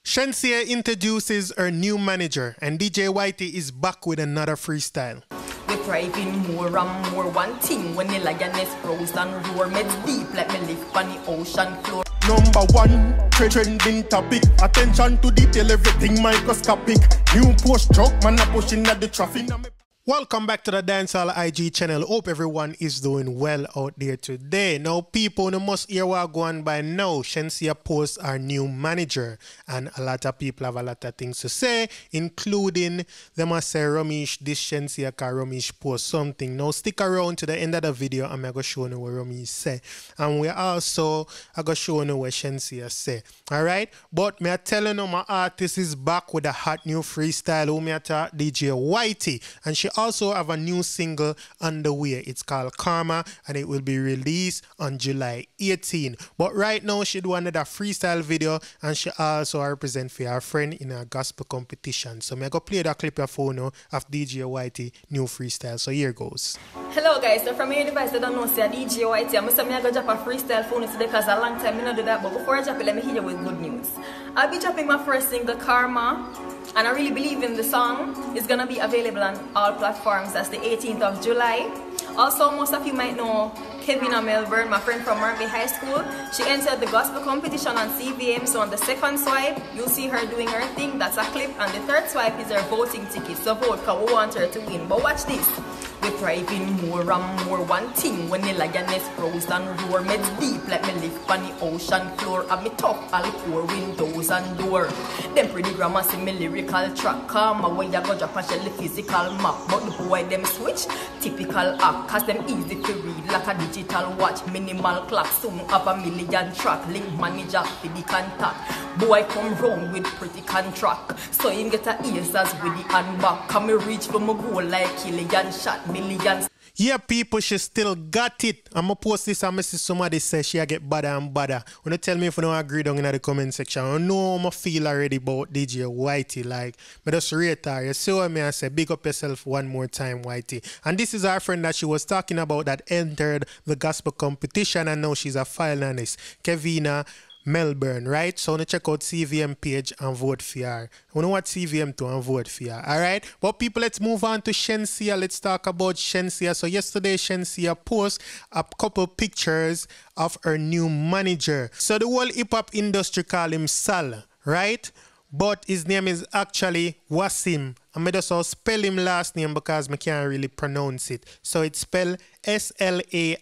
Shenseea introduces her new manager, and DJ Whitey is back with another freestyle. We thriving more and more. One thing when the lioness grows and roar, meds deep like me live on the ocean floor. Number one, trending topic. Attention to detail, everything microscopic. New post truck, man a pushing at the traffic. Welcome back to the Dancehall IG channel. Hope everyone is doing well out there today. Now, people, you must hear what going by now. Shenseea posts our new manager, and a lot of people have a lot of things to say, including them must say Romeich, this Shenseea car Romeich post something. Now, stick around to the end of the video, and I'm going to show you what Romeich say. And we also are going to show you what Shenseea say. Alright? But me telling you, my artist is back with a hot new freestyle. Who me talk DJ Whitey, and she also have a new single on the way. It's called Karma, and it will be released on July 18. But right now she do another freestyle video, and she also represent for her friend in a gospel competition. So me go play that clip of phone now of DJ Whitey new freestyle. So here goes. Hello guys, so from your device I don't know say DJ Whitey. I'm going to drop a freestyle phone today because a long time I don't do that. But before I drop it, let me hit you with good news. I'll be dropping my first single Karma, and I really believe in the song. It's gonna be available on all platforms. That's the 18th of July. Also, most of you might know Kevina Melbourne, my friend from Romeich High School. She entered the gospel competition on CVM. So on the second swipe, you'll see her doing her thing. That's a clip. And the third swipe is her voting ticket. So vote because we want her to win. But watch this. We thriving more and more. One thing when the lioness grows and roar, meds deep like me live on the ocean floor. And me top all four windows and door. Them pretty grammar see me lyrical track. Karma when you go drop and shell the physical map. But the boy them switch typical act, cause them easy to read like a digital watch. Minimal clock soon have a million track. Link manager for the contact. Boy come round with pretty contract. So him get a answers with the hand back. Can me reach for my goal like Killian shot. Millions. Yeah, people, she still got it. I'm going to post this and I see somebody say she get badder and badder. When you tell me if you don't agree down in the comment section, I know how I feel already about DJ Whitey. Like, I just rate her. You see what I say? Big up yourself one more time, Whitey. And this is our friend that she was talking about that entered the gospel competition, and now she's a finalist, Kevina Melbourne, right? So, check out CVM page and vote for her. You know what CVM to and vote for her, alright? But people, let's move on to Shenseea. Let's talk about Shenseea. So, yesterday, Shenseea posted a couple pictures of her new manager. So, the whole hip-hop industry call him Sal, right? But his name is actually Wasim. I just spell him last name because I can't really pronounce it. So it's spelled Slaiby.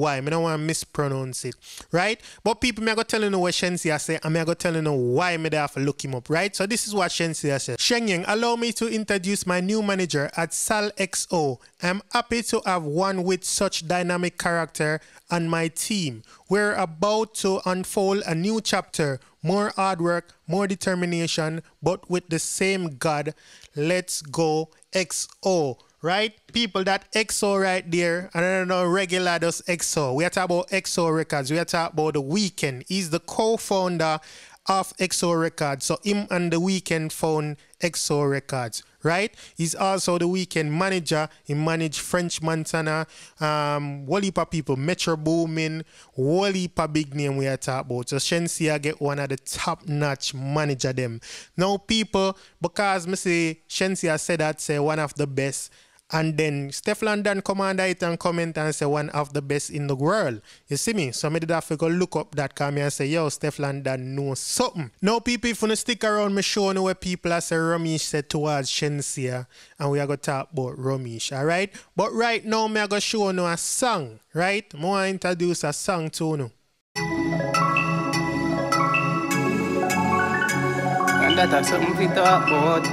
I don't want to mispronounce it, right? But people, I'm going to tell you what Shenseea say, and I'm going to tell you why I have to look him up, right? So this is what Shenseea said. Shenyang, allow me to introduce my new manager at Sal XO. I'm happy to have one with such dynamic character on my team. We're about to unfold a new chapter. More hard work, more determination, but with the same God. Let's go XO, right? People, that XO right there, and I don't know, regular does XO. We are talking about XO Records. We are talking about The Weeknd. He's the co-founder of XO Records. So him and The Weeknd found XO Records, right? He's also The Weeknd manager. He managed French Montana, whole heap of people, Metro Boomin, whole heap of big name we are talking about. So Shenseea get one of the top-notch manager them. Now people, because me say Shenseea said that, say one of the best, and then Steph London come under it and comment and say one of the best in the world. You see me? So I did have to go look up that come and say, yo, Steph London knows something. Now people, if you stick around, me show you where people are say Romeich said towards Shenseea, and we are going to talk about Romeich, alright? But right now, me are going to show you a song, right? I want to introduce a song to you. And that's something we talk about.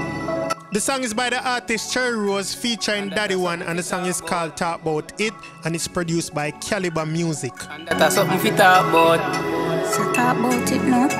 The song is by the artist Cherry Rose featuring Daddy1, and the song is called Talk About It, and it's produced by Caliber Music. And that's something we talk about. So talk about it now.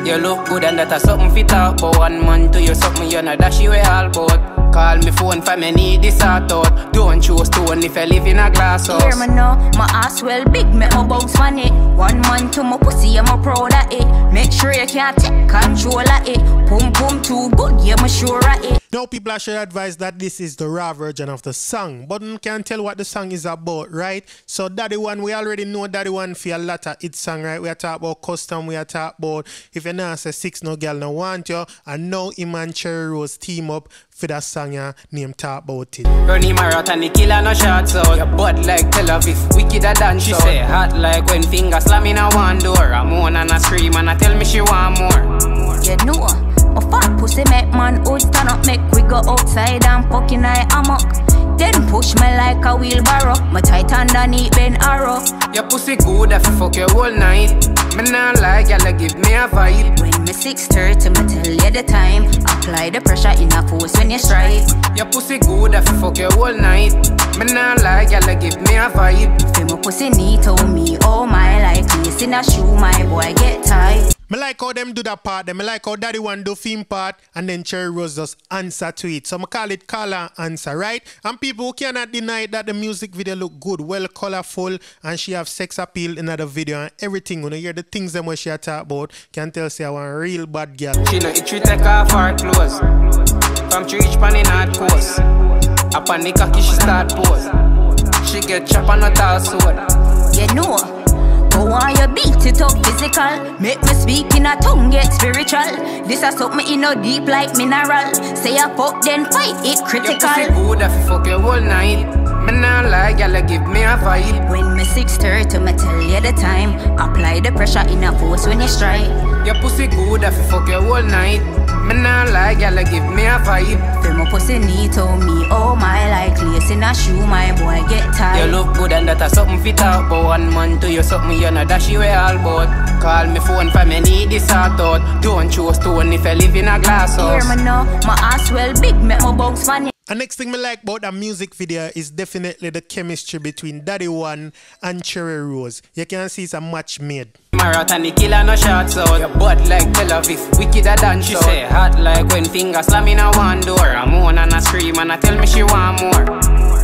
You look good and that's something we talk about. One man to you something you know that you all about. Call me phone for me need this sort out. Don't choose stone if you live in a glass house. Hear me now, my ass well big, me about money. One man to my pussy, I'm proud of it. Make sure you can't take control of it. Boom boom too good, yeah, me sure of it. Now people I should advise that this is the raw version of the song, but you can't tell what the song is about, right? So Daddy1, we already know Daddy1 for a lot of hit song, right? We are talking about custom, we are talking about if you not say 6 no girl no want you, and now him and Cherry Rose team up for that song named Talk About It. Run him out and the killer no shots out. Your butt like Tel Aviv, wickeder than she say. Hot like when fingers slam in a one door. I moan and I scream and I tell me she want more. You know, my fat pussy make man old stand up, make we go outside and fucking I amok. Then push me like a wheelbarrow, my tight underneath Ben Arrow. Your pussy good if you fuck you all night. Me nah lie, y'all give me a vibe. When me 6:30, me tell you the time. Apply the pressure in a force when you strike. Your pussy good if you fuck you all night. Me nah lie, y'all give me a vibe. Feel my pussy neat on me, oh my, like this in a shoe, my boy get tight. Me like how them do that part, them. Me like how Daddy1 do theme part, and then Cherry Rose just answer to it. So I call it call and answer, right? And people who cannot deny that the music video look good, well colorful, and she have sex appeal in the video and everything. When you hear the things them where she talk about, can tell say I want a real bad girl. She know it, she take off her clothes. From she reach pan in hard course. Up on the cocky she start pose. She get chop on a tall sword. You know, go on you beat it up physical. Make me speak in a tongue get spiritual. This a something in no deep like mineral. Say a fuck then fight it critical. Your pussy good if you fuck you all night. Me nah lie, y'all give me a vibe. When me 6:30, me tell you the time. Apply the pressure in a force when you strike. Your pussy good if you fuck you all night. Me nah lie, y'all give me a vibe. Feel my pussy neat on me, oh my, like lace in a shoe, my boy get tight. You look good and that a something fit out. But one man to you something you know that she way all about. Call me phone for me need this sort out. Don't choose stone if you live in a glass house. Hear me now, my ass well big, make my bounce funny. And next thing me like about that music video is definitely the chemistry between Daddy1 and Cherry Rose. You can see it's a match made. Marat and the killer no shots out. Your butt like Tel Aviv, wickeder than she say. Hot like when fingers slam in a one door. I moan and I scream and I tell me she want more.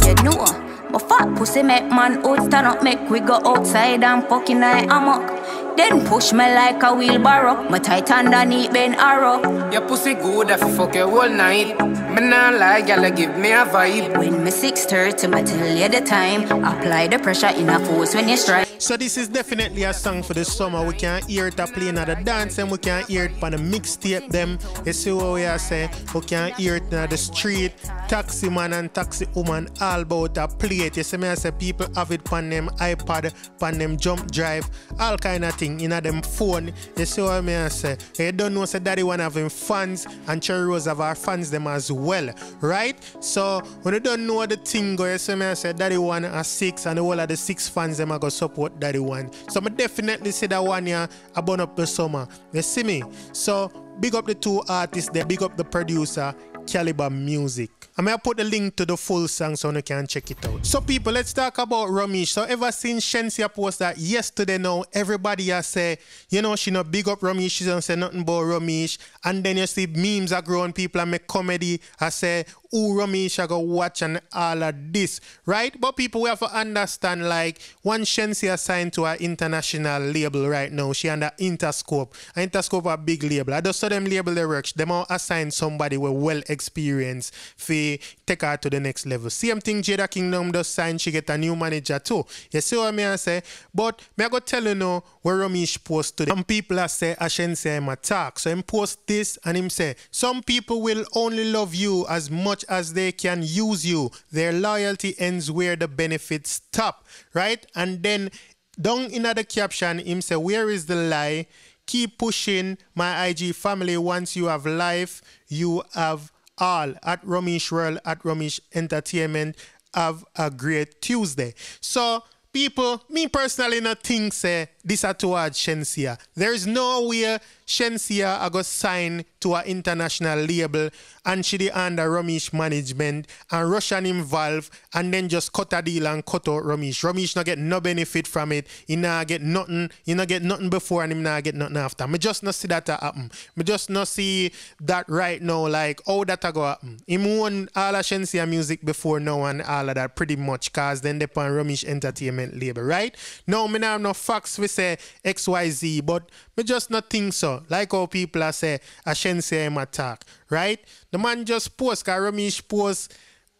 You know, my fat pussy make man old stand up, make we go outside and fucking I amok. Then push me like a wheelbarrow, my tight underneath Ben Arrow. Your pussy good if you fuck you all night. Me nah lie, y'all give me a vibe. When me 6:30, me tell you the time. Apply the pressure in a force when you strike. So this is definitely a song for the summer. We can hear it playing at the dance and we can hear it on the mixtape them. You see what we are saying? We can hear it on the street. Taxi man and taxi woman all about a play it. You see me I say people have it on them iPad, on them jump drive, all kind of thing in them phone. You see what I say? You don't know say Daddy1 having fans and Cherry Rose have our fans them as well, right? So when you don't know the thing go, you see me I say Daddy1 are 6 and the whole of the 6 fans them are go support Daddy1. So I definitely say that one year I burn up the summer. You see me? So big up the 2 artists there, big up the producer, Caliber Music. I'm going to put the link to the full song so you can check it out. So people, let's talk about Romeich. So ever since Shenseea post that yesterday now, everybody has say, you know, she not big up Romeich, she don't say nothing about Romeich. And then you see memes are growing, people and make comedy. I say, ooh, Romeich I go watch and all of this, right? But people, we have to understand, like, once Shenseea signed to our international label right now, she under Interscope. Interscope a big label. I just saw them label their work. Them all assign somebody with well experienced for take her to the next level. Same thing Jada Kingdom does sign, she get a new manager too. You see what I say? But me I go tell you now where Romeich post today. Some people are say Shenseea him attack. So him post this and him say, some people will only love you as much as they can use you. Their loyalty ends where the benefits stop. Right? And then down in the caption, him say, where is the lie? Keep pushing my IG family. Once you have life, you have all. At Romeich World, at Romeich Entertainment. Have a great Tuesday. So people, me personally not think say this are towards Shenseea. There is no way Shenseea I go sign to an international label and she the under Romeich management and Russian involved and then just cut a deal and cut out Romeich. Romeich not get no benefit from it. He not get nothing. He not get nothing before and him not get nothing after. Me just not see that happen. Me just not see that right now, like how that a go happen. Him won all of Shenseea music before now and all of that pretty much cause then they on Romeich Entertainment label, right? Now me not have no facts with say XYZ, but me just not think so. Like how people are say, a Shenseea him attack, right? The man just post, cause Romeich post,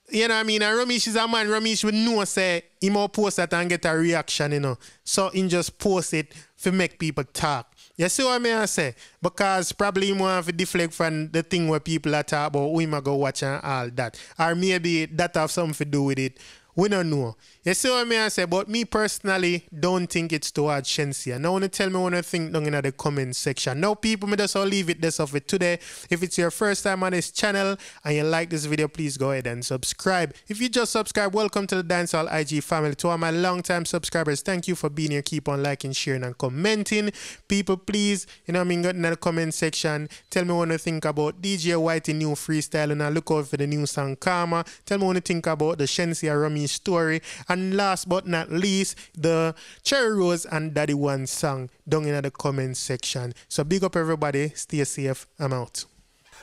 you know what I mean? And Romeich is a man, Romeich would know say, he more post that and get a reaction, you know. So he just post it to make people talk. You see what I say? Because probably you want to deflect from the thing where people are talking about who might go watch and all that. Or maybe that have something to do with it. We don't know. You see what I say? But me personally don't think it's towards Shenseea. Now, want to tell me what you think down in the comment section. Now, people, me just all leave it this off it today. If it's your first time on this channel and you like this video, please go ahead and subscribe. If you just subscribe, welcome to the Dancehall IG family. To all my long-time subscribers, thank you for being here. Keep on liking, sharing, and commenting. People, please, you know what I mean, go in the comment section. Tell me what you think about DJ Whitey new freestyle, and I look out for the new song Karma. Tell me what you think about the Shenseea Romeich story, and last but not least, the Cherry Rose and Daddy1 song down in the comment section. So big up everybody, stay safe, I'm out.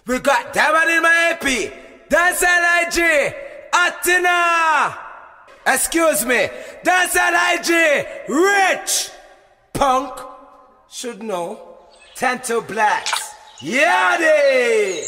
We got Daddy1 in my AP, Dancehall IG, Atina. Excuse me, Dancehall IG, Rich, Punk, should know, 10 to Blacks, Yadi.